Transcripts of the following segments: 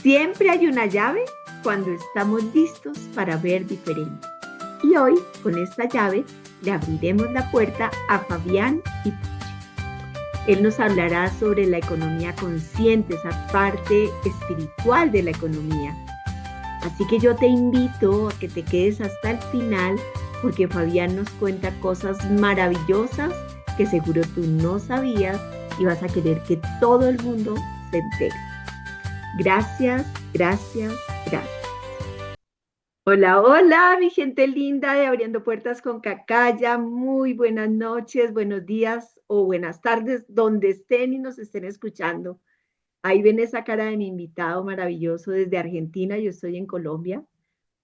Siempre hay una llave cuando estamos listos para ver diferente. Y hoy, con esta llave, le abriremos la puerta a Fabián y él nos hablará sobre la economía consciente, esa parte espiritual de la economía. Así que yo te invito a que te quedes hasta el final porque Fabián nos cuenta cosas maravillosas que seguro tú no sabías y vas a querer que todo el mundo se entere. Gracias, gracias, gracias. Hola, hola, mi gente linda de Abriendo Puertas con Cacaya. Muy buenas noches, buenos días o buenas tardes, donde estén y nos estén escuchando. Ahí ven esa cara de mi invitado maravilloso desde Argentina. Yo estoy en Colombia,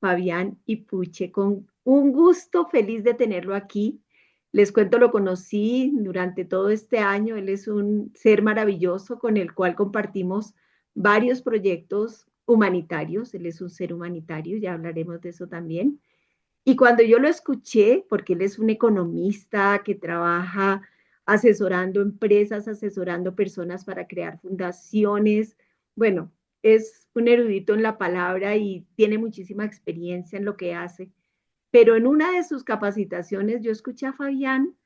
Fabián Ipuche, con un gusto feliz de tenerlo aquí. Les cuento, lo conocí durante todo este año. Él es un ser maravilloso con el cual compartimos varios proyectos humanitarios. Él es un ser humanitario, ya hablaremos de eso también. Y cuando yo lo escuché, porque él es un economista que trabaja asesorando empresas, asesorando personas para crear fundaciones, bueno, es un erudito en la palabra y tiene muchísima experiencia en lo que hace. Pero en una de sus capacitaciones yo escuché a Fabián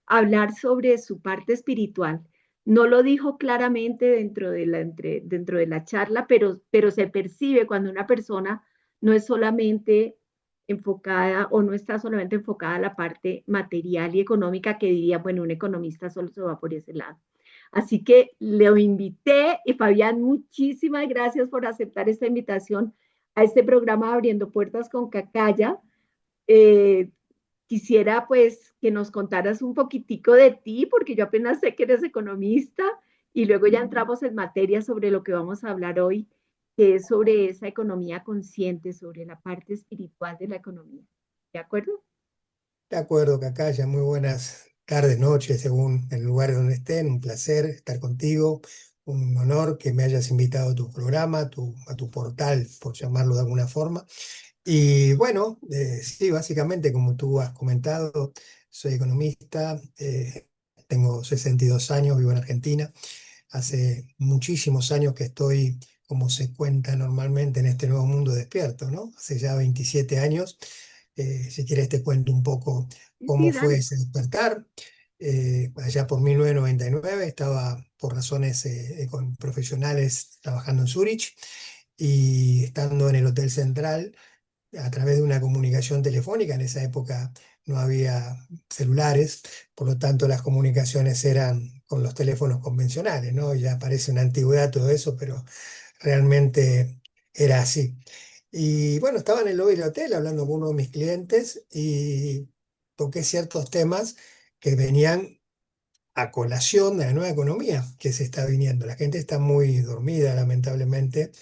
hablar sobre su parte espiritual. No lo dijo claramente dentro de la charla, pero se percibe cuando una persona no es solamente enfocada o no está solamente enfocada a la parte material y económica que diría, bueno, un economista solo se va por ese lado. Así que lo invité y Fabián, muchísimas gracias por aceptar esta invitación a este programa Abriendo Puertas con Cacaya. Eh, Quisiera pues que nos contaras un poquitico de ti, porque yo apenas sé que eres economista y luego ya entramos en materia sobre lo que vamos a hablar hoy, que es sobre esa economía consciente, sobre la parte espiritual de la economía. ¿De acuerdo? De acuerdo, Cacaya, muy buenas tardes, noches, según el lugar donde estén. Un placer estar contigo, un honor que me hayas invitado a tu programa, a tu portal, por llamarlo de alguna forma. Y bueno, sí, básicamente, como tú has comentado, soy economista, tengo 62 años, vivo en Argentina. Hace muchísimos años que estoy, como se cuenta normalmente, en este nuevo mundo despierto, ¿no? Hace ya 27 años. Si quieres te cuento un poco Sí, sí, cómo fue dale. ese despertar. Allá por 1999 estaba por razones profesionales trabajando en Zurich y estando en el Hotel Central a través de una comunicación telefónica. En esa época no había celulares, por lo tanto las comunicaciones eran con los teléfonos convencionales, ¿no? Ya parece una antigüedad todo eso, pero realmente era así. Y bueno, estaba en el lobby del hotel hablando con uno de mis clientes y toqué ciertos temas que venían a colación de la nueva economía que se está viniendo. La gente está muy dormida, lamentablemente,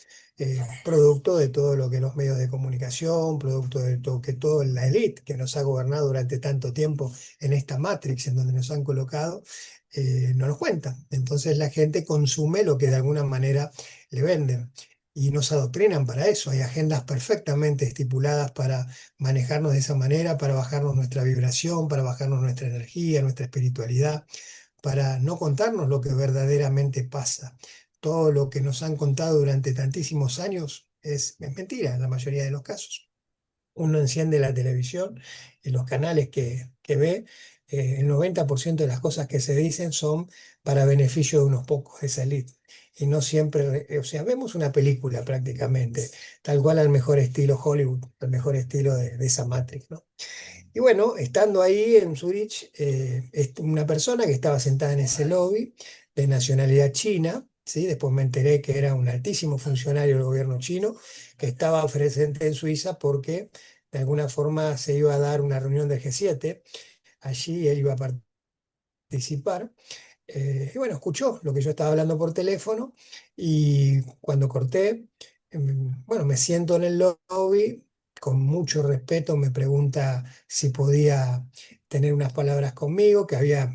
producto de todo lo que los medios de comunicación, producto de todo que toda la élite que nos ha gobernado durante tanto tiempo en esta matrix en donde nos han colocado, no nos cuenta. Entonces la gente consume lo que de alguna manera le venden. Y nos adoctrinan para eso. Hay agendas perfectamente estipuladas para manejarnos de esa manera, para bajarnos nuestra vibración, para bajarnos nuestra energía, nuestra espiritualidad, para no contarnos lo que verdaderamente pasa. Todo lo que nos han contado durante tantísimos años es mentira en la mayoría de los casos. Uno enciende la televisión y los canales que ve, el 90% de las cosas que se dicen son para beneficio de unos pocos, esa élite. Y no siempre, o sea, vemos una película prácticamente, tal cual al mejor estilo Hollywood, al mejor estilo de esa Matrix, ¿no? Y bueno, estando ahí en Zurich, una persona que estaba sentada en ese lobby de nacionalidad china, ¿sí? Después me enteré que era un altísimo funcionario del gobierno chino que estaba presente en Suiza porque de alguna forma se iba a dar una reunión del G7. Allí él iba a participar. Y bueno, escuchó lo que yo estaba hablando por teléfono y cuando corté, bueno, me siento en el lobby, con mucho respeto me pregunta si podía tener unas palabras conmigo,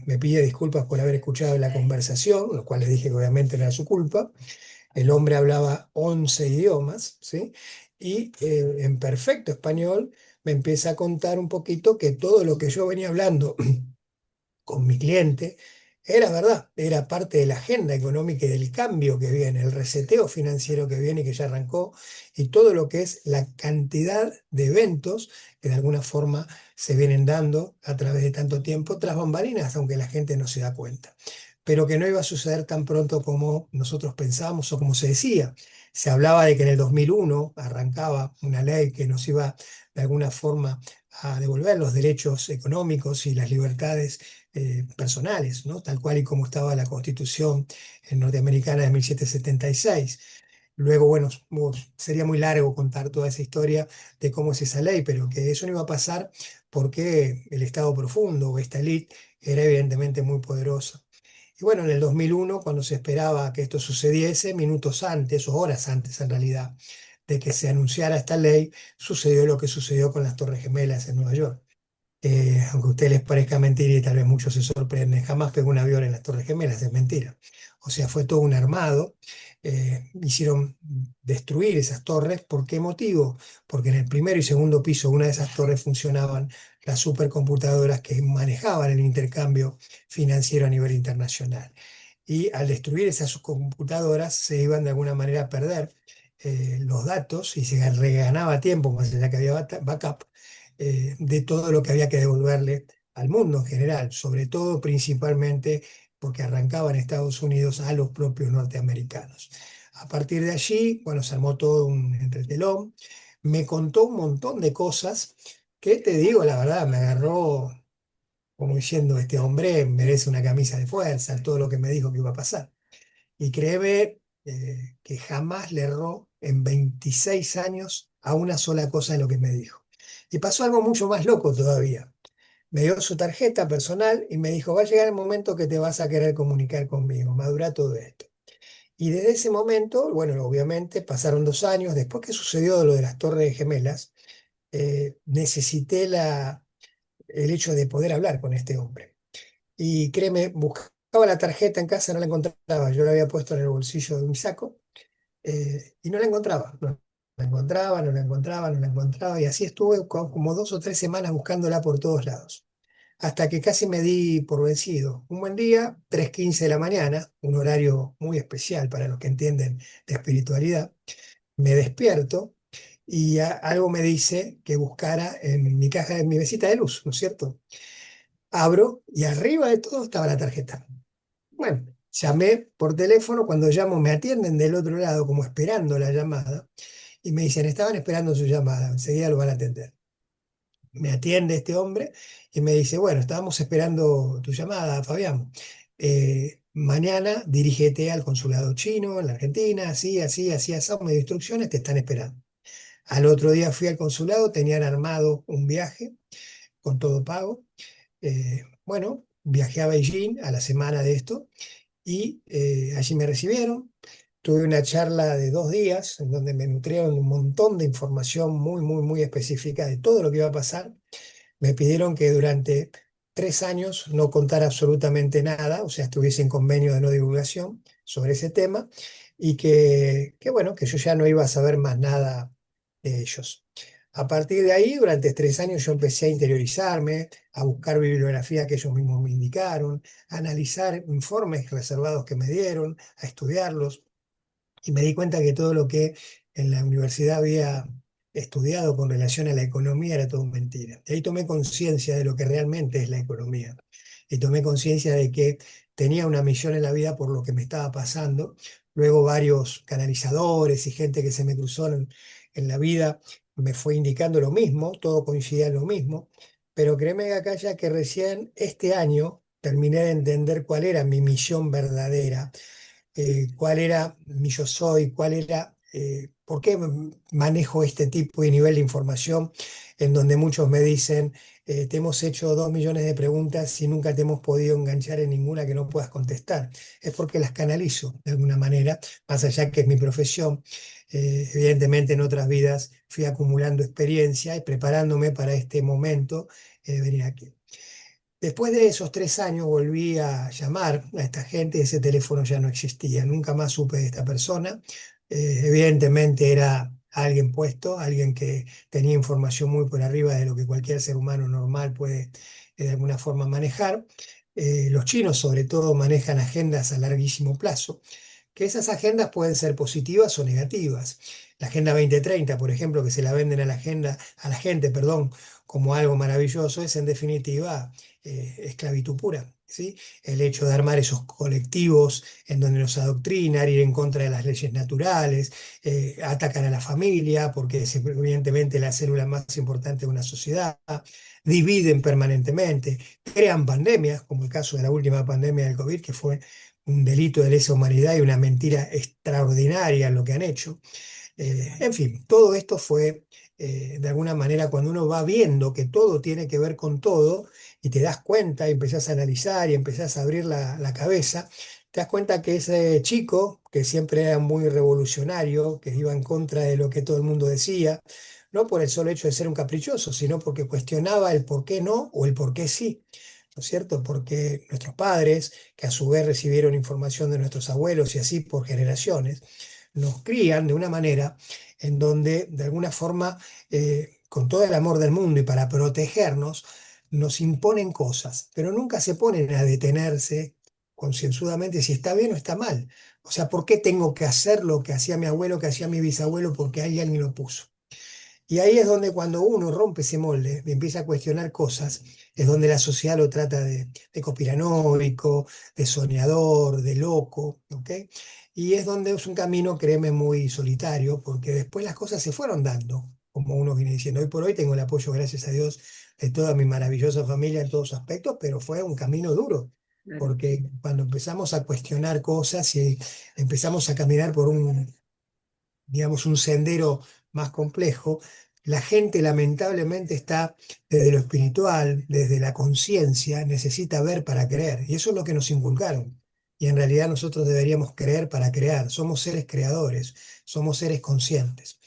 me pide disculpas por haber escuchado la conversación, lo cual le dije que obviamente no era su culpa. El hombre hablaba 11 idiomas, ¿sí? Y en perfecto español me empieza a contar un poquito que todo lo que yo venía hablando con mi cliente, Era verdad, era parte de la agenda económica y del cambio que viene, el reseteo financiero que viene y que ya arrancó, y todo lo que es la cantidad de eventos que de alguna forma se vienen dando a través de tanto tiempo, tras bambalinas, aunque la gente no se da cuenta. Pero que no iba a suceder tan pronto como nosotros pensábamos o como se decía. Se hablaba de que en el 2001 arrancaba una ley que nos iba de alguna forma a devolver los derechos económicos y las libertades personales, ¿no? Tal cual y como estaba la Constitución norteamericana de 1776. Luego, bueno, sería muy largo contar toda esa historia de cómo es esa ley, pero que eso no iba a pasar porque el Estado profundo o esta élite era evidentemente muy poderosa. Y bueno, en el 2001, cuando se esperaba que esto sucediese, minutos antes o horas antes en realidad de que se anunciara esta ley, sucedió lo que sucedió con las Torres Gemelas en Nueva York. Aunque a ustedes les parezca mentira y tal vez muchos se sorprenden, jamás pegó un avión en las Torres Gemelas, es mentira. O sea, fue todo un armado. Hicieron destruir esas torres. ¿Por qué motivo? Porque en el primero y segundo piso de una de esas torres funcionaban las supercomputadoras que manejaban el intercambio financiero a nivel internacional. Y al destruir esas computadoras se iban de alguna manera a perder los datos y se reganaba tiempo, más allá que había backup, de todo lo que había que devolverle al mundo en general, sobre todo principalmente porque arrancaba en Estados Unidos a los propios norteamericanos. A partir de allí, bueno, se armó todo un entretelón, me contó un montón de cosas que te digo, la verdad, me agarró como diciendo, este hombre merece una camisa de fuerza, todo lo que me dijo que iba a pasar. Y créeme que jamás le erró en 26 años a una sola cosa de lo que me dijo. Y pasó algo mucho más loco todavía. Me dio su tarjeta personal y me dijo, va a llegar el momento que te vas a querer comunicar conmigo, madura todo esto. Y desde ese momento, bueno, obviamente pasaron 2 años, después que sucedió lo de las Torres Gemelas, necesité el hecho de poder hablar con este hombre. Y créeme, buscaba la tarjeta en casa, no la encontraba. Yo la había puesto en el bolsillo de mi saco y no la encontraba. No la encontraba, no la encontraba, no la encontraba. Y así estuve como 2 o 3 semanas buscándola por todos lados. Hasta que casi me di por vencido. Un buen día, 3:15 de la mañana, un horario muy especial para los que entienden de espiritualidad, me despierto y algo me dice que buscara en mi caja, en mi mesita de luz, ¿no es cierto? Abro y arriba de todo estaba la tarjeta. Bueno, llamé por teléfono, cuando llamo me atienden del otro lado como esperando la llamada y me dicen, estaban esperando su llamada, enseguida lo van a atender. Me atiende este hombre y me dice, bueno, estábamos esperando tu llamada, Fabián. Mañana dirígete al consulado chino en la Argentina, así, así, así, así, me dio instrucciones, te están esperando. Al otro día fui al consulado, tenían armado un viaje con todo pago. Bueno, viajé a Beijing a la semana de esto y allí me recibieron. Tuve una charla de 2 días en donde me nutrieron un montón de información muy, muy, muy específica de todo lo que iba a pasar. Me pidieron que durante 3 años no contara absolutamente nada, o sea, estuviese en convenio de no divulgación sobre ese tema y bueno, que yo ya no iba a saber más nada de ellos. A partir de ahí, durante 3 años yo empecé a interiorizarme, a buscar bibliografía que ellos mismos me indicaron, a analizar informes reservados que me dieron, a estudiarlos. Y me di cuenta que todo lo que en la universidad había estudiado con relación a la economía era todo mentira. Y ahí tomé conciencia de lo que realmente es la economía. Y tomé conciencia de que tenía una misión en la vida por lo que me estaba pasando. Luego varios canalizadores y gente que se me cruzó en la vida me fue indicando lo mismo, todo coincidía en lo mismo. Pero créeme, Gacaya, que recién este año terminé de entender cuál era mi misión verdadera, cuál era mi yo soy, por qué manejo este tipo de nivel de información en donde muchos me dicen, te hemos hecho 2 millones de preguntas y nunca te hemos podido enganchar en ninguna que no puedas contestar. Es porque las canalizo de alguna manera, más allá que es mi profesión. Evidentemente en otras vidas fui acumulando experiencia y preparándome para este momento de venir aquí. Después de esos 3 años volví a llamar a esta gente y ese teléfono ya no existía. Nunca más supe de esta persona. Evidentemente era alguien puesto, alguien que tenía información muy por arriba de lo que cualquier ser humano normal puede de alguna forma manejar. Los chinos sobre todo manejan agendas a larguísimo plazo, que esas agendas pueden ser positivas o negativas. La Agenda 2030, por ejemplo, que se la venden a la gente, perdón, como algo maravilloso, es en definitiva esclavitud pura, ¿sí? El hecho de armar esos colectivos en donde nos adoctrinan, ir en contra de las leyes naturales, atacan a la familia, porque es evidentemente la célula más importante de una sociedad, dividen permanentemente, crean pandemias, como el caso de la última pandemia del COVID, que fue un delito de lesa humanidad y una mentira extraordinaria lo que han hecho. En fin, todo esto fue, de alguna manera, cuando uno va viendo que todo tiene que ver con todo y te das cuenta y empezás a analizar y empezás a abrir la cabeza, te das cuenta que ese chico, que siempre era muy revolucionario, que iba en contra de lo que todo el mundo decía, no por el solo hecho de ser un caprichoso, sino porque cuestionaba el por qué no o el por qué sí. ¿No es cierto? Porque nuestros padres, que a su vez recibieron información de nuestros abuelos y así por generaciones, nos crían de una manera en donde, de alguna forma, con todo el amor del mundo y para protegernos, nos imponen cosas, pero nunca se ponen a detenerse concienzudamente si está bien o está mal. O sea, ¿por qué tengo que hacer lo que hacía mi abuelo, que hacía mi bisabuelo, porque alguien lo puso? Y ahí es donde cuando uno rompe ese molde y empieza a cuestionar cosas, es donde la sociedad lo trata de conspiranoico, de soñador, de loco, ¿ok? Y es donde es un camino, créeme, muy solitario, porque después las cosas se fueron dando, como uno viene diciendo. Hoy por hoy tengo el apoyo, gracias a Dios, de toda mi maravillosa familia en todos aspectos, pero fue un camino duro, Claro. porque cuando empezamos a cuestionar cosas y empezamos a caminar por un, digamos, un sendero más complejo, la gente lamentablemente está desde lo espiritual, desde la conciencia, necesita ver para creer. Y eso es lo que nos inculcaron. Y en realidad nosotros deberíamos creer para crear. Somos seres creadores, somos seres conscientes.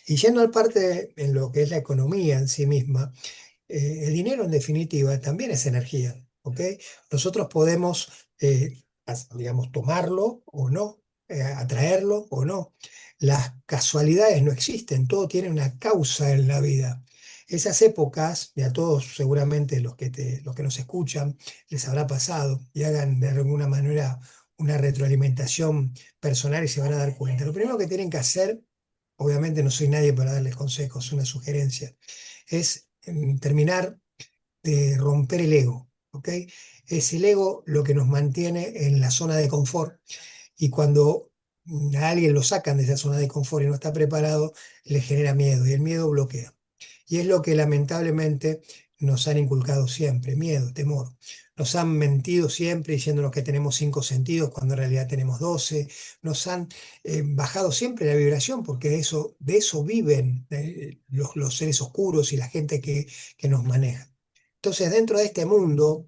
Y yendo al parte en lo que es la economía en sí misma, el dinero en definitiva también es energía, ¿ok? Nosotros podemos, digamos, tomarlo o no, atraerlo o no. Las casualidades no existen, todo tiene una causa en la vida. Esas épocas, y a todos seguramente los que nos escuchan, les habrá pasado y hagan de alguna manera una retroalimentación personal y se van a dar cuenta. Lo primero que tienen que hacer, obviamente no soy nadie para darles consejos, una sugerencia, es terminar de romper el ego, ¿ok? Es el ego lo que nos mantiene en la zona de confort y cuando a alguien lo sacan de esa zona de confort y no está preparado, le genera miedo y el miedo bloquea. Y es lo que lamentablemente nos han inculcado siempre, miedo, temor. Nos han mentido siempre diciéndonos que tenemos 5 sentidos cuando en realidad tenemos 12. Nos han bajado siempre la vibración porque de eso viven los seres oscuros y la gente que nos maneja. Entonces, dentro de este mundo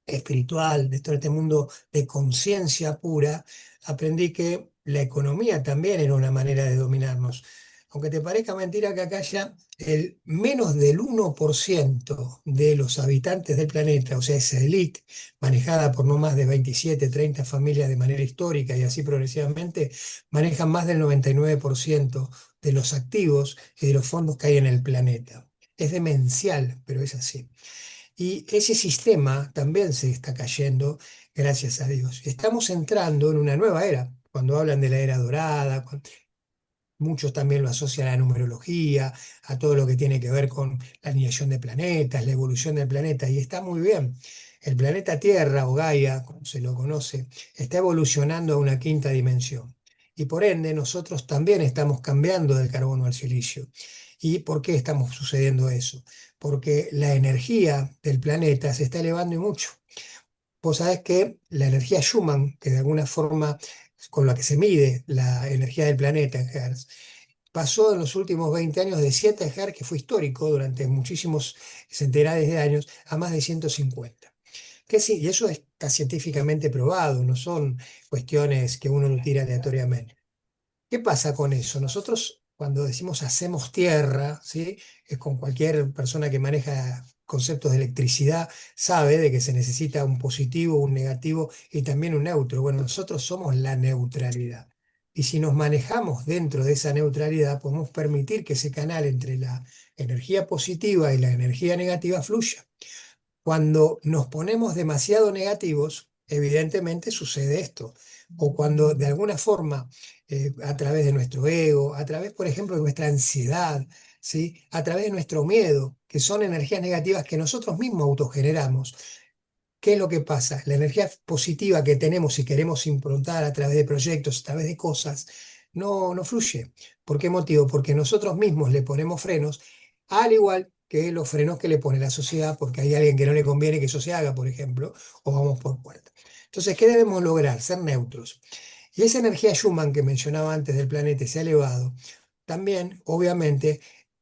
espiritual, de todo este mundo de conciencia pura, aprendí que la economía también era una manera de dominarnos. Aunque te parezca mentira que acá ya el menos del 1% de los habitantes del planeta, o sea, esa élite manejada por no más de 27, 30 familias de manera histórica y así progresivamente, manejan más del 99% de los activos y de los fondos que hay en el planeta. Es demencial, pero es así. Y ese sistema también se está cayendo, gracias a Dios. Estamos entrando en una nueva era. Cuando hablan de la era dorada, muchos también lo asocian a la numerología, a todo lo que tiene que ver con la alineación de planetas, la evolución del planeta, y está muy bien. El planeta Tierra, o Gaia, como se lo conoce, está evolucionando a una quinta dimensión. Y por ende, nosotros también estamos cambiando del carbono al silicio. ¿Y por qué estamos sucediendo eso? Porque la energía del planeta se está elevando y mucho. Vos sabés que la energía Schumann, que de alguna forma con la que se mide la energía del planeta en Hertz, pasó en los últimos 20 años de 7 Hz, que fue histórico durante muchísimos centenares de años, a más de 150. Que sí, y eso está científicamente probado, no son cuestiones que uno lo tira aleatoriamente. ¿Qué pasa con eso? Nosotros cuando decimos hacemos tierra, ¿sí? Es con cualquier persona que maneja conceptos de electricidad, sabe de que se necesita un positivo, un negativo y también un neutro. Bueno, nosotros somos la neutralidad. Y si nos manejamos dentro de esa neutralidad, podemos permitir que ese canal entre la energía positiva y la energía negativa fluya. Cuando nos ponemos demasiado negativos, evidentemente sucede esto. O cuando de alguna forma, a través de nuestro ego, a través, por ejemplo, de nuestra ansiedad, ¿sí? A través de nuestro miedo, que son energías negativas que nosotros mismos autogeneramos. ¿Qué es lo que pasa? La energía positiva que tenemos y queremos improntar a través de proyectos, a través de cosas, no fluye. ¿Por qué motivo? Porque nosotros mismos le ponemos frenos, al igual que los frenos que le pone la sociedad, porque hay alguien que no le conviene que eso se haga, por ejemplo, o vamos por puerta. Entonces, ¿qué debemos lograr? Ser neutros. Y esa energía Schumann que mencionaba antes del planeta, ese elevado, también, obviamente,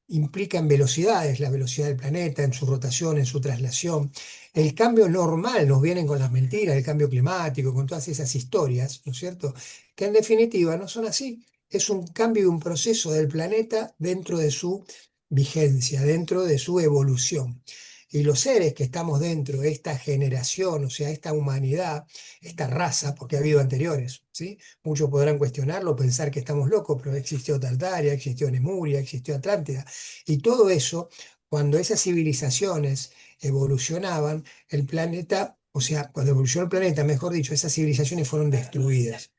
implica en velocidades, la velocidad del planeta, en su rotación, en su traslación. El cambio normal nos vienen con las mentiras, el cambio climático, con todas esas historias, ¿no es cierto? Que en definitiva no son así. Es un cambio y un proceso del planeta dentro de su vigencia, dentro de su evolución. Y los seres que estamos dentro de esta generación, o sea, esta humanidad, esta raza, porque ha habido anteriores, ¿sí? Muchos podrán cuestionarlo, pensar que estamos locos, pero existió Tartaria, existió Lemuria, existió Atlántida. Y todo eso, cuando esas civilizaciones evolucionaban, el planeta, o sea, cuando evolucionó el planeta, mejor dicho, esas civilizaciones fueron destruidas.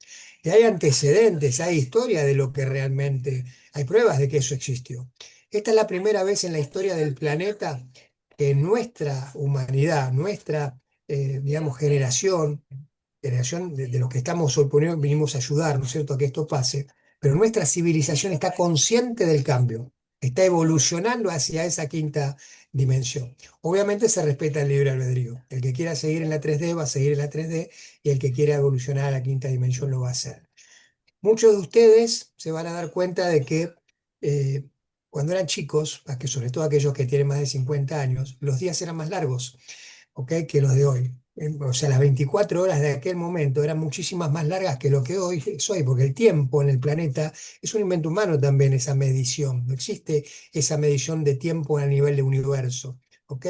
Y hay antecedentes, hay historia de lo que realmente, hay pruebas de que eso existió. Esta es la primera vez en la historia del planeta que nuestra humanidad, nuestra, digamos, generación de los que estamos hoy por hoy, vinimos a ayudar, ¿no es cierto?, a que esto pase, pero nuestra civilización está consciente del cambio, está evolucionando hacia esa quinta dimensión. Obviamente se respeta el libre albedrío. El que quiera seguir en la 3D va a seguir en la 3D y el que quiera evolucionar a la quinta dimensión lo va a hacer. Muchos de ustedes se van a dar cuenta de que eh, cuando eran chicos, que sobre todo aquellos que tienen más de 50 años, los días eran más largos, ¿ok? Que los de hoy. O sea, las 24 horas de aquel momento eran muchísimas más largas que lo que hoy es hoy, porque el tiempo en el planeta es un invento humano también, esa medición. No existe esa medición de tiempo a nivel de universo, ¿ok?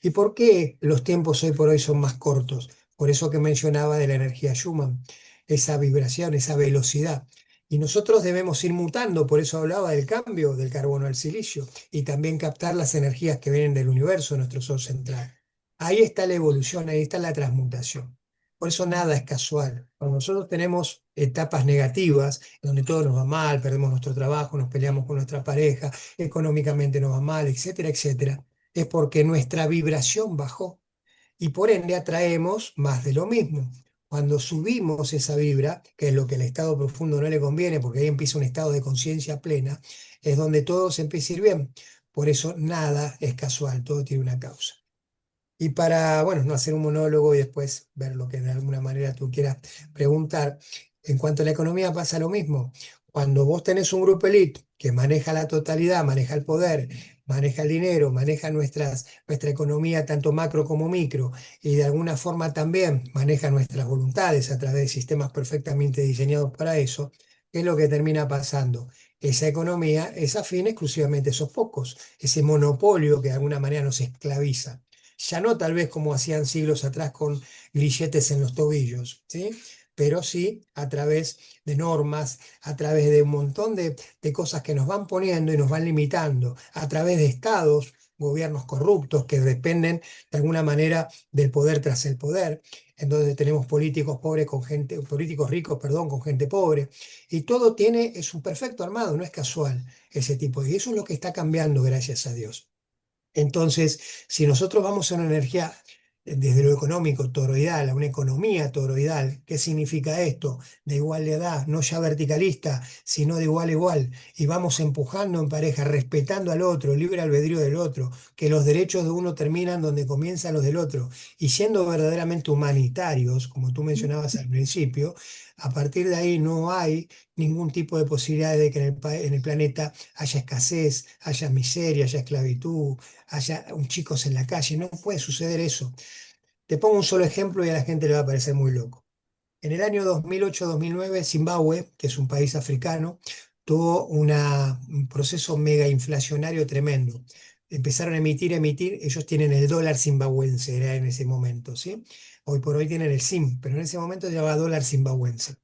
¿Y por qué los tiempos hoy por hoy son más cortos? Por eso que mencionaba de la energía Schumann, esa vibración, esa velocidad. Y nosotros debemos ir mutando, por eso hablaba del cambio del carbono al silicio, y también captar las energías que vienen del universo, nuestro Sol central. Ahí está la evolución, ahí está la transmutación. Por eso nada es casual. Cuando nosotros tenemos etapas negativas, donde todo nos va mal, perdemos nuestro trabajo, nos peleamos con nuestra pareja, económicamente nos va mal, etcétera, etcétera, es porque nuestra vibración bajó y por ende atraemos más de lo mismo. Cuando subimos esa vibra, que es lo que al estado profundo no le conviene, porque ahí empieza un estado de conciencia plena, es donde todo se empieza a ir bien. Por eso nada es casual, todo tiene una causa. Y para, bueno, no hacer un monólogo y después ver lo que de alguna manera tú quieras preguntar, en cuanto a la economía pasa lo mismo. Cuando vos tenés un grupo elite que maneja la totalidad, maneja el poder, maneja el dinero, maneja nuestra economía tanto macro como micro, y de alguna forma también maneja nuestras voluntades a través de sistemas perfectamente diseñados para eso, ¿qué es lo que termina pasando? Esa economía es afín exclusivamente a esos pocos, ese monopolio que de alguna manera nos esclaviza. Ya no tal vez como hacían siglos atrás con grilletes en los tobillos, ¿sí? Pero sí a través de normas, a través de un montón de cosas que nos van poniendo y nos van limitando, a través de estados, gobiernos corruptos que dependen de alguna manera del poder tras el poder, en donde tenemos políticos pobres con gente, políticos ricos, perdón, con gente pobre, y todo es un perfecto armado, no es casual ese tipo, y eso es lo que está cambiando, gracias a Dios. Entonces, si nosotros vamos a una energía desde lo económico toroidal, a una economía toroidal, ¿qué significa esto? De igualdad, no ya verticalista, sino de igual a igual, y vamos empujando en pareja, respetando al otro, libre albedrío del otro, que los derechos de uno terminan donde comienzan los del otro, y siendo verdaderamente humanitarios, como tú mencionabas al principio, a partir de ahí no hay ningún tipo de posibilidad de que en el planeta haya escasez, haya miseria, haya esclavitud, haya chicos en la calle. No puede suceder eso. Te pongo un solo ejemplo y a la gente le va a parecer muy loco. En el año 2008-2009, Zimbabue, que es un país africano, tuvo un proceso mega inflacionario tremendo. Empezaron a emitir, ellos tienen el dólar zimbabuense, era en ese momento, ¿sí? Hoy por hoy tienen el ZIM, pero en ese momento se llamaba dólar zimbabuense.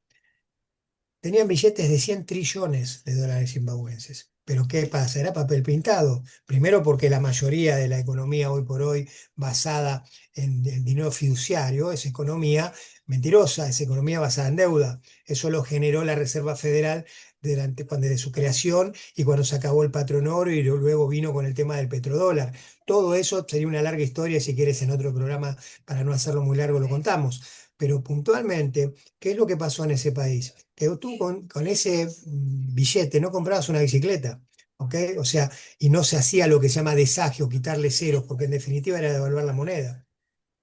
Tenían billetes de 100 trillones de dólares zimbabuenses. Pero ¿qué pasa? Era papel pintado. Primero porque la mayoría de la economía hoy por hoy basada en dinero fiduciario es economía mentirosa, es economía basada en deuda. Eso lo generó la Reserva Federal desde su creación y cuando se acabó el patrón oro y luego vino con el tema del petrodólar. Todo eso sería una larga historia, si quieres en otro programa, para no hacerlo muy largo, lo contamos. Pero puntualmente, ¿qué es lo que pasó en ese país? Que tú con ese billete no comprabas una bicicleta, ¿ok? O sea, y no se hacía lo que se llama desagio, quitarle ceros, porque en definitiva era devaluar la moneda.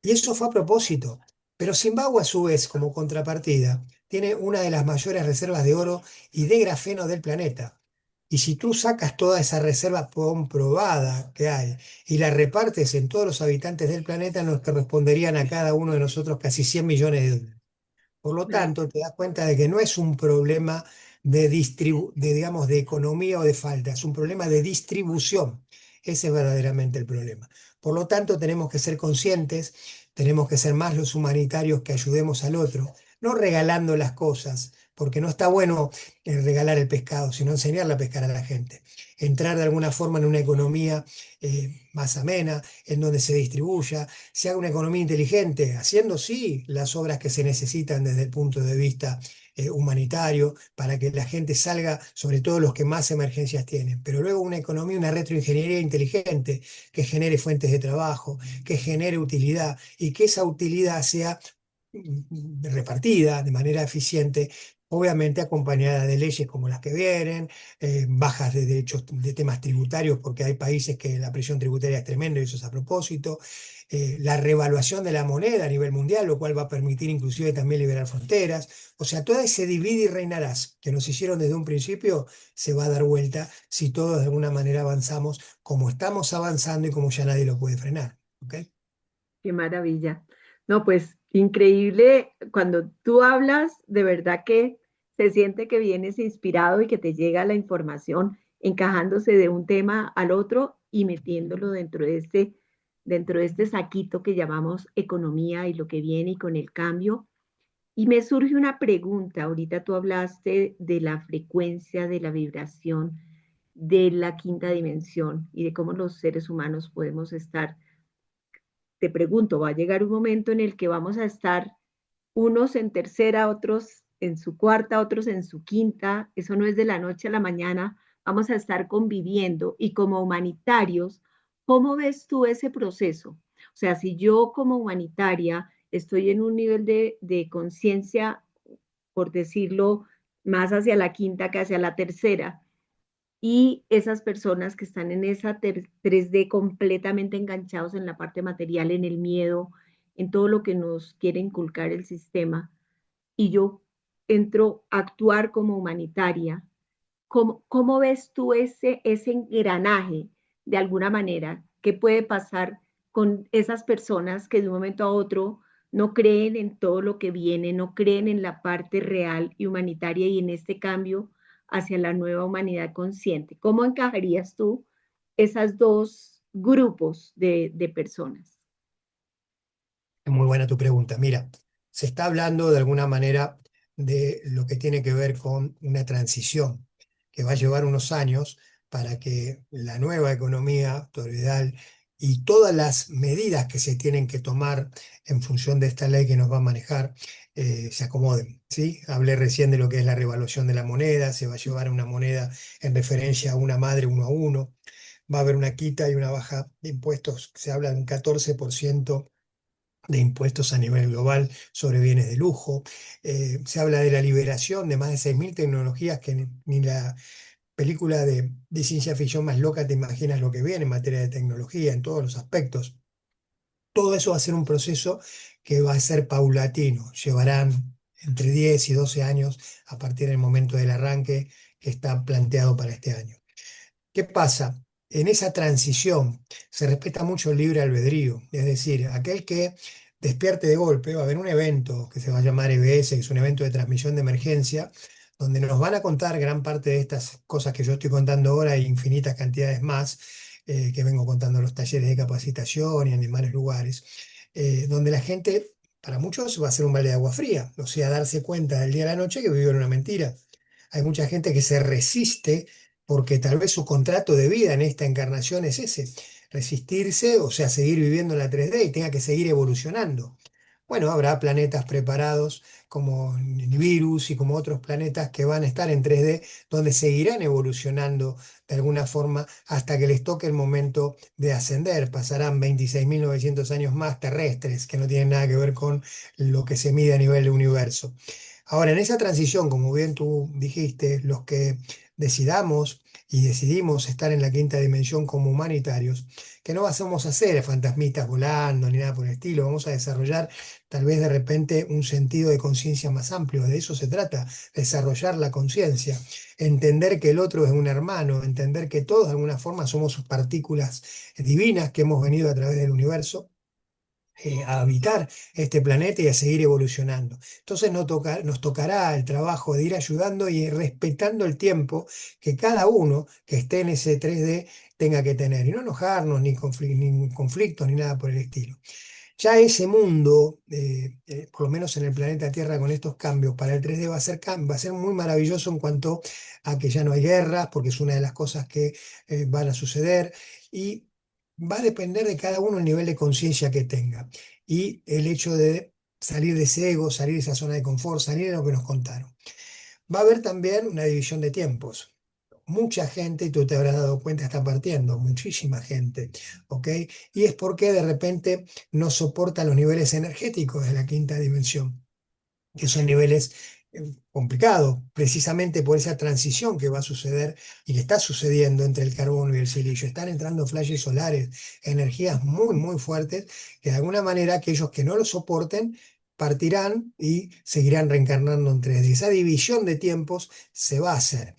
Y eso fue a propósito. Pero Zimbabue, a su vez, como contrapartida, tiene una de las mayores reservas de oro y de grafeno del planeta. Y si tú sacas toda esa reserva comprobada que hay y la repartes en todos los habitantes del planeta, nos corresponderían a cada uno de nosotros casi 100 millones de dólares. Por lo Claro. tanto, te das cuenta de que no es un problema digamos, de economía o de falta, es un problema de distribución. Ese es verdaderamente el problema. Por lo tanto, tenemos que ser conscientes, tenemos que ser más los humanitarios que ayudemos al otro, no regalando las cosas, porque no está bueno regalar el pescado, sino enseñarle a pescar a la gente. Entrar de alguna forma en una economía más amena, en donde se distribuya, se haga una economía inteligente, haciendo sí las obras que se necesitan desde el punto de vista humanitario, para que la gente salga, sobre todo los que más emergencias tienen, pero luego una economía, una retroingeniería inteligente que genere fuentes de trabajo, que genere utilidad y que esa utilidad sea repartida de manera eficiente, obviamente acompañada de leyes como las que vienen, bajas de derechos de temas tributarios, porque hay países que la presión tributaria es tremenda y eso es a propósito, la revaluación de la moneda a nivel mundial, lo cual va a permitir inclusive también liberar fronteras. O sea, todo ese divide y reinarás que nos hicieron desde un principio se va a dar vuelta si todos de alguna manera avanzamos como estamos avanzando y como ya nadie lo puede frenar. ¿Ok? Qué maravilla. No, pues increíble. Cuando tú hablas, de verdad que se siente que vienes inspirado y que te llega la información encajándose de un tema al otro y metiéndolo dentro de este saquito que llamamos economía y lo que viene y con el cambio. Y me surge una pregunta. Ahorita tú hablaste de la frecuencia, de la vibración, de la quinta dimensión y de cómo los seres humanos podemos estar. Te pregunto, ¿va a llegar un momento en el que vamos a estar unos en tercera, otros en su cuarta, otros en su quinta? Eso no es de la noche a la mañana. Vamos a estar conviviendo y como humanitarios, ¿cómo ves tú ese proceso? O sea, si yo como humanitaria estoy en un nivel de conciencia, por decirlo, más hacia la quinta que hacia la tercera, y esas personas que están en esa 3D completamente enganchados en la parte material, en el miedo, en todo lo que nos quiere inculcar el sistema, y yo entro a actuar como humanitaria, ¿cómo ves tú ese engranaje de alguna manera? ¿Qué puede pasar con esas personas que de un momento a otro no creen en todo lo que viene, no creen en la parte real y humanitaria y en este cambio hacia la nueva humanidad consciente? ¿Cómo encajarías tú esas dos grupos de personas? Es muy buena tu pregunta. Mira, se está hablando de alguna manera de lo que tiene que ver con una transición que va a llevar unos años para que la nueva economía toledal y todas las medidas que se tienen que tomar en función de esta ley que nos va a manejar se acomoden, ¿sí? Hablé recién de lo que es la revaluación de la moneda, se va a llevar una moneda en referencia a una madre uno a uno, va a haber una quita y una baja de impuestos, se habla de un 14% de impuestos a nivel global sobre bienes de lujo. Se habla de la liberación de más de 6.000 tecnologías que ni la película de ciencia ficción más loca te imaginas lo que viene en materia de tecnología, en todos los aspectos. Todo eso va a ser un proceso que va a ser paulatino. Llevarán entre 10 y 12 años a partir del momento del arranque que está planteado para este año. ¿Qué pasa? En esa transición se respeta mucho el libre albedrío, es decir, aquel que despierte de golpe, va a haber un evento que se va a llamar EBS, que es un evento de transmisión de emergencia, donde nos van a contar gran parte de estas cosas que yo estoy contando ahora e infinitas cantidades más, que vengo contando en los talleres de capacitación y en demás lugares, donde la gente, para muchos, va a ser un balde de agua fría, o sea, darse cuenta del día a la noche que vivieron una mentira. Hay mucha gente que se resiste porque tal vez su contrato de vida en esta encarnación es ese, resistirse, o sea, seguir viviendo en la 3D y tenga que seguir evolucionando. Bueno, habrá planetas preparados como Nibiru y como otros planetas que van a estar en 3D, donde seguirán evolucionando de alguna forma hasta que les toque el momento de ascender. Pasarán 26.900 años más terrestres, que no tienen nada que ver con lo que se mide a nivel de universo. Ahora, en esa transición, como bien tú dijiste, los que decidamos y decidimos estar en la quinta dimensión como humanitarios, que no vamos a ser fantasmitas volando ni nada por el estilo, vamos a desarrollar tal vez de repente un sentido de conciencia más amplio. De eso se trata, desarrollar la conciencia, entender que el otro es un hermano, entender que todos de alguna forma somos partículas divinas que hemos venido a través del universo a habitar este planeta y a seguir evolucionando. Entonces nos tocará el trabajo de ir ayudando y respetando el tiempo que cada uno que esté en ese 3D tenga que tener y no enojarnos ni conflictos ni nada por el estilo. Ya ese mundo, por lo menos en el planeta Tierra con estos cambios para el 3D va a ser muy maravilloso en cuanto a que ya no hay guerras, porque es una de las cosas que van a suceder y va a depender de cada uno el nivel de conciencia que tenga y el hecho de salir de ese ego, salir de esa zona de confort, salir de lo que nos contaron. Va a haber también una división de tiempos. Mucha gente, y tú te habrás dado cuenta, está partiendo, muchísima gente, ¿ok? Y es porque de repente no soporta los niveles energéticos de la quinta dimensión, que son niveles complicados, precisamente por esa transición que va a suceder y que está sucediendo entre el carbono y el silicio. Están entrando flashes solares, energías muy, muy fuertes, que de alguna manera aquellos que no lo soporten partirán y seguirán reencarnando en 3D. Esa división de tiempos se va a hacer.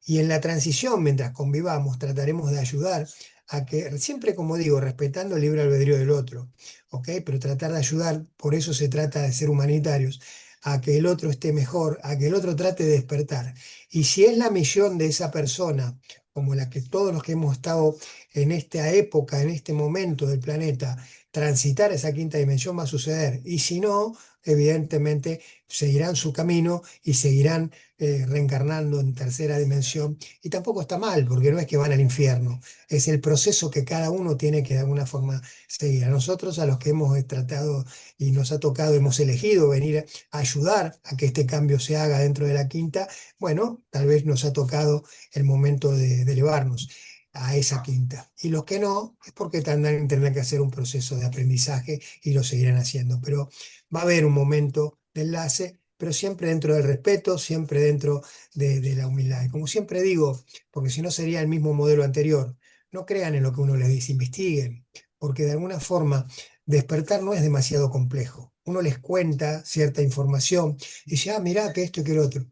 Y en la transición, mientras convivamos, trataremos de ayudar a que, siempre como digo, respetando el libre albedrío del otro, ¿ok? Pero tratar de ayudar, por eso se trata de ser humanitarios, a que el otro esté mejor, a que el otro trate de despertar. Y si es la misión de esa persona, como la que todos los que hemos estado en esta época, en este momento del planeta, transitar esa quinta dimensión va a suceder. Y si no, evidentemente seguirán su camino y seguirán reencarnando en tercera dimensión. Y tampoco está mal, porque no es que van al infierno, es el proceso que cada uno tiene que de alguna forma seguir. A nosotros, a los que hemos tratado y nos ha tocado, hemos elegido venir a ayudar a que este cambio se haga dentro de la quinta, bueno, tal vez nos ha tocado el momento de elevarnos a esa quinta. Y los que no, es porque tendrán que hacer un proceso de aprendizaje y lo seguirán haciendo. Pero va a haber un momento de enlace, pero siempre dentro del respeto, siempre dentro de la humildad. Y como siempre digo, porque si no sería el mismo modelo anterior, no crean en lo que uno les dice, investiguen, porque de alguna forma despertar no es demasiado complejo. Uno les cuenta cierta información y dice, ah, mirá que esto y que lo otro.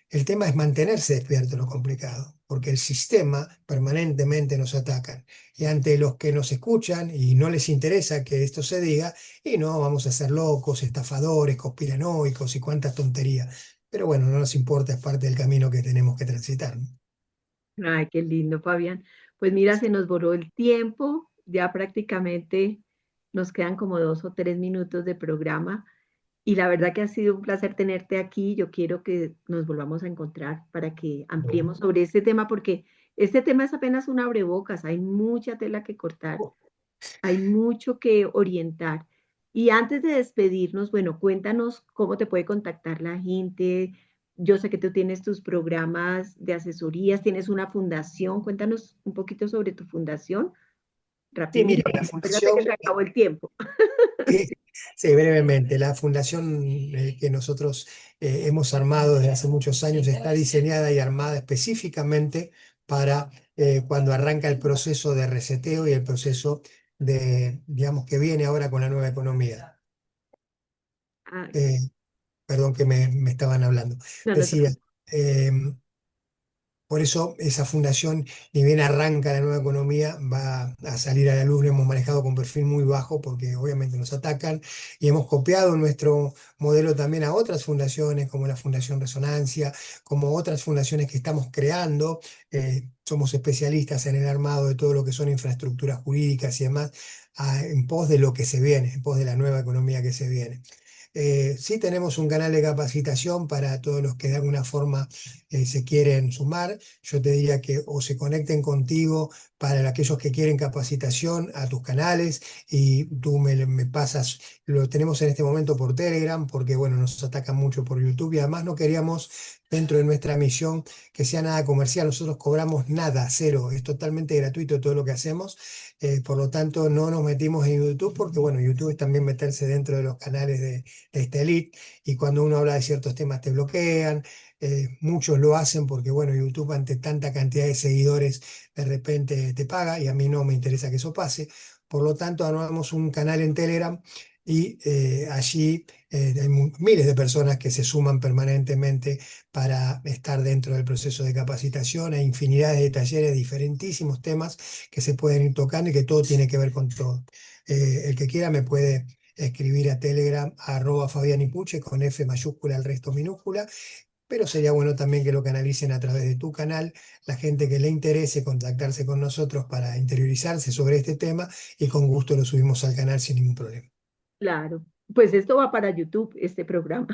El tema es mantenerse despierto, lo complicado, porque el sistema permanentemente nos ataca. Y ante los que nos escuchan y no les interesa que esto se diga, y no, vamos a ser locos, estafadores, conspiranoicos y cuántas tonterías. Pero bueno, no nos importa, es parte del camino que tenemos que transitar, ¿no? Ay, qué lindo, Fabián. Pues mira, se nos voló el tiempo, ya prácticamente nos quedan como 2 o 3 minutos de programa y la verdad que ha sido un placer tenerte aquí. Yo quiero que nos volvamos a encontrar para que ampliemos Bueno, sobre este tema porque este tema es apenas un abrebocas, hay mucha tela que cortar, hay mucho que orientar. Y antes de despedirnos, bueno, cuéntanos cómo te puede contactar la gente. Yo sé que tú tienes tus programas de asesorías, tienes una fundación. Cuéntanos un poquito sobre tu fundación, sí, mira, rapidito. la Acuérdate que fundación, se acabó el tiempo. sí, sí, brevemente, la fundación que nosotros hemos armado desde hace muchos años está diseñada y armada específicamente para cuando arranca el proceso de reseteo y el proceso de, digamos, que viene ahora con la nueva economía. Ah, Eh, Perdón que me estaban hablando. no, no te Decía, preocupes. por eso esa fundación, ni bien arranca la nueva economía, va a salir a la luz. Lo hemos manejado con perfil muy bajo porque obviamente nos atacan y hemos copiado nuestro modelo también a otras fundaciones como la Fundación Resonancia, como otras fundaciones que estamos creando. Somos especialistas en el armado de todo lo que son infraestructuras jurídicas y demás, en pos de lo que se viene, en pos de la nueva economía que se viene. Sí tenemos un canal de capacitación para todos los que de alguna forma se quieren sumar. Yo te diría que o se conecten contigo para aquellos que quieren capacitación a tus canales y tú me pasas, lo tenemos en este momento por Telegram porque bueno, nos atacan mucho por YouTube y además no queríamos dentro de nuestra misión que sea nada comercial. Nosotros cobramos nada, cero, es totalmente gratuito todo lo que hacemos. Por lo tanto, no nos metimos en YouTube porque, bueno, YouTube es también meterse dentro de los canales de esta elite y cuando uno habla de ciertos temas te bloquean. Muchos lo hacen porque, bueno, YouTube ante tanta cantidad de seguidores de repente te paga y a mí no me interesa que eso pase. Por lo tanto, armamos un canal en Telegram y allí hay miles de personas que se suman permanentemente para estar dentro del proceso de capacitación. Hay infinidades de talleres, diferentísimos temas que se pueden ir tocando y que todo tiene que ver con todo. El que quiera me puede escribir a Telegram @fabianipuche con F mayúscula, el resto minúscula, pero sería bueno también que lo canalicen a través de tu canal, la gente que le interese contactarse con nosotros para interiorizarse sobre este tema y con gusto lo subimos al canal sin ningún problema. Claro. Pues esto va para YouTube, este programa.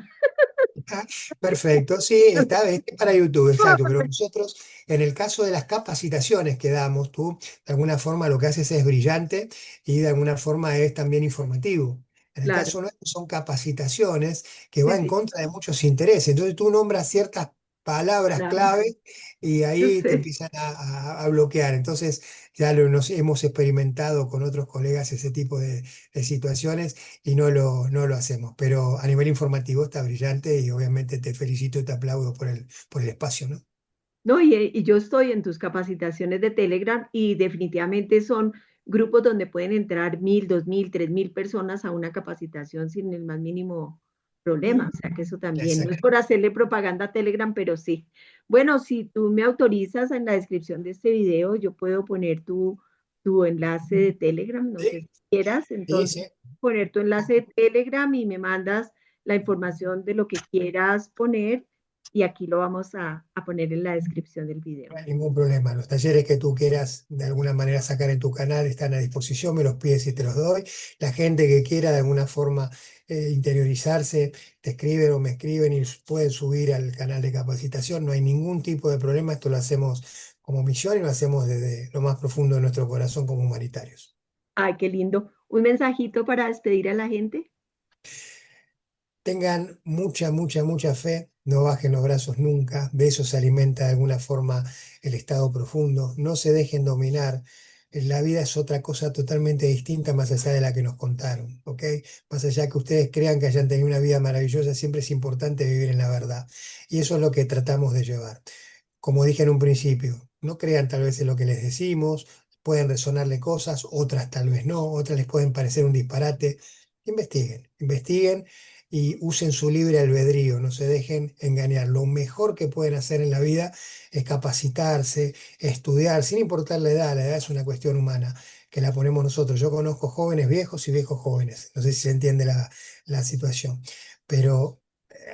Ah, perfecto, sí, está para YouTube, exacto, pero nosotros, en el caso de las capacitaciones que damos, tú de alguna forma lo que haces es brillante y de alguna forma es también informativo. En el Claro, caso nuestro son capacitaciones que sí, van en sí, contra de muchos intereses, entonces tú nombras ciertas palabras claro, clave y yo ahí te sé. empiezan a bloquear. Entonces ya nos hemos experimentado con otros colegas ese tipo de situaciones y no lo hacemos. Pero a nivel informativo está brillante y obviamente te felicito y te aplaudo por el espacio, ¿no? No, y yo estoy en tus capacitaciones de Telegram y definitivamente son grupos donde pueden entrar 1.000, 2.000, 3.000 personas a una capacitación sin el más mínimo problema. Mm. O sea que eso también, no es Exacto. por hacerle propaganda a Telegram, pero sí. Bueno, si tú me autorizas en la descripción de este video, yo puedo poner tu enlace de Telegram, no sé Sí, si quieras, sí, entonces sí. poner tu enlace de Telegram y me mandas la información de lo que quieras poner y aquí lo vamos a poner en la descripción del video. No hay ningún problema. Los talleres que tú quieras de alguna manera sacar en tu canal están a disposición, me los pides y te los doy. La gente que quiera de alguna forma interiorizarse, te escriben o me escriben y pueden subir al canal de capacitación. No hay ningún tipo de problema. Esto lo hacemos como misión y lo hacemos desde lo más profundo de nuestro corazón como humanitarios. Ay, qué lindo. Un mensajito para despedir a la gente. Tengan mucha, mucha, mucha fe, no bajen los brazos nunca, de eso se alimenta de alguna forma el estado profundo, no se dejen dominar. La vida es otra cosa totalmente distinta más allá de la que nos contaron, ¿ok? Más allá que ustedes crean que hayan tenido una vida maravillosa, siempre es importante vivir en la verdad. Y eso es lo que tratamos de llevar. Como dije en un principio, no crean tal vez en lo que les decimos, pueden resonarle cosas, otras tal vez no, otras les pueden parecer un disparate. Investiguen, investiguen y usen su libre albedrío, no se dejen engañar. Lo mejor que pueden hacer en la vida es capacitarse, estudiar, sin importar la edad es una cuestión humana, que la ponemos nosotros. Yo conozco jóvenes viejos y viejos jóvenes, no sé si se entiende la situación, pero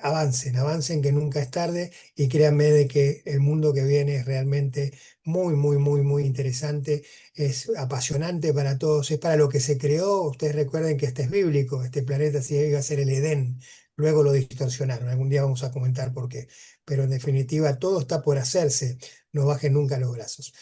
avancen, avancen que nunca es tarde y créanme de que el mundo que viene es realmente muy, muy, muy, muy interesante, es apasionante para todos, es para lo que se creó. Ustedes recuerden que este es bíblico, este planeta sí iba a ser el Edén, luego lo distorsionaron, algún día vamos a comentar por qué, pero en definitiva todo está por hacerse, no bajen nunca los brazos.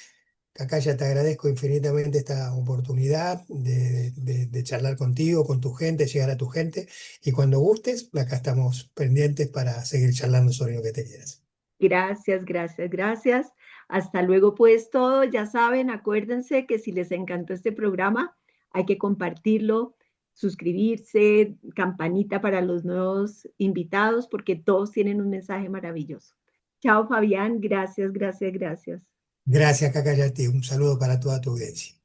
Acá ya te agradezco infinitamente esta oportunidad de charlar contigo, con tu gente, llegar a tu gente. Y cuando gustes, acá estamos pendientes para seguir charlando sobre lo que te quieras. Gracias, gracias, gracias. Hasta luego, pues todo. Ya saben, acuérdense que si les encantó este programa, hay que compartirlo, suscribirse, campanita para los nuevos invitados, porque todos tienen un mensaje maravilloso. Chao, Fabián. Gracias, gracias, gracias. Gracias, Cacayati. Un saludo para toda tu audiencia.